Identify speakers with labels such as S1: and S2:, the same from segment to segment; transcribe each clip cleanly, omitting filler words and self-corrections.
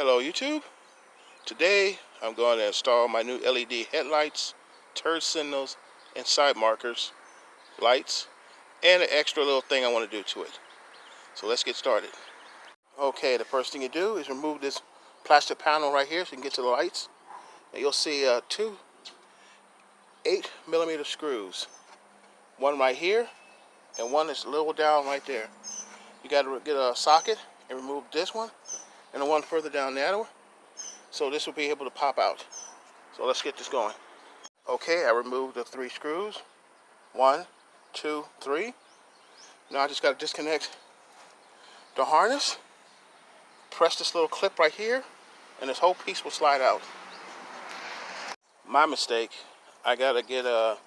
S1: Hello YouTube. Today I'm going to install my new LED headlights, turn signals, and side markers, lights, and an extra little thing I want to do to it. So let's get started. Okay, the first thing you do is remove this plastic panel right here so you can get to the lights. And you'll see two 8mm screws. One right here and one that's a little down right there. You got to get a socket and remove this one and the one further down the other one. So this will be able to pop out. So let's get this going. Okay, I removed the 3 screws. 1, 2, 3. Now I just got to disconnect the harness. Press this little clip right here, and this whole piece will slide out. My mistake. I got to get a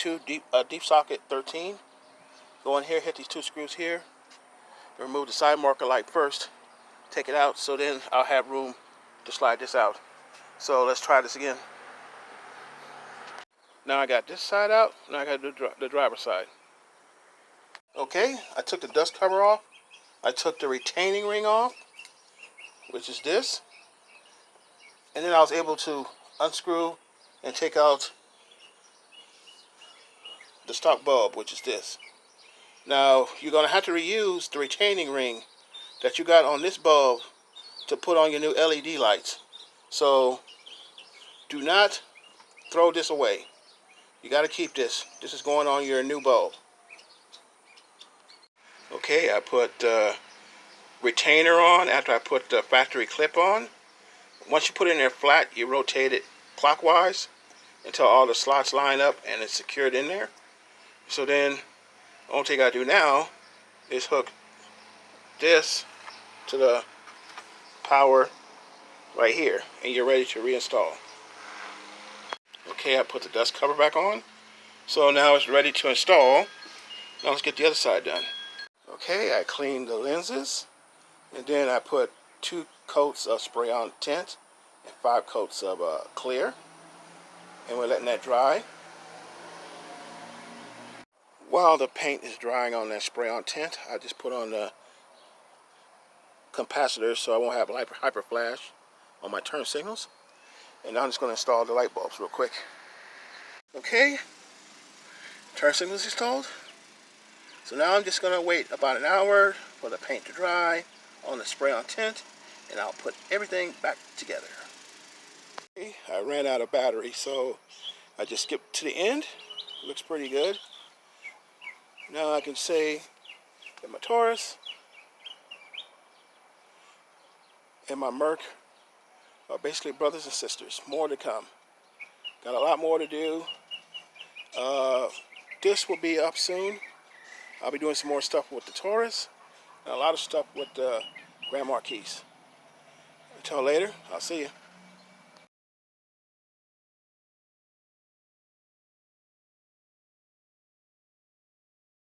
S1: deep socket 13. Go in here, hit these 2 screws here. Remove the side marker light first. Take it out, so then I'll have room to slide this out. So let's try this again. Now I got this side out, now I got to do the driver's side. Okay, I took the dust cover off. I took the retaining ring off, which is this. And then I was able to unscrew and take out the stock bulb, which is this. Now you're going to have to reuse the retaining ring that you got on this bulb to put on your new LED lights. So do not throw this away. You got to keep this. This is going on your new bulb. Okay, I put retainer on after I put the factory clip on. Once you put it in there flat, you rotate it clockwise until all the slots line up and it's secured in there. So then the only thing I do now is hook this to the power right here, and you're ready to reinstall. Okay, I put the dust cover back on, so now it's ready to install. Now let's get the other side done. Okay, I cleaned the lenses, and then I put 2 coats of spray-on tint and 5 coats of clear, and we're letting that dry. While the paint is drying on that spray-on tint, I just put on the capacitor so I won't have hyper flash on my turn signals. And now I'm just going to install the light bulbs real quick. Okay, turn signals installed. So now I'm just going to wait about an hour for the paint to dry on the spray-on tint, and I'll put everything back together. Okay, I ran out of battery, so I just skipped to the end. Looks pretty good. Now I can say that my Taurus and my Merc are basically brothers and sisters. More to come. Got a lot more to do. This will be up soon. I'll be doing some more stuff with the Taurus and a lot of stuff with the Grand Marquis. Until later, I'll see you.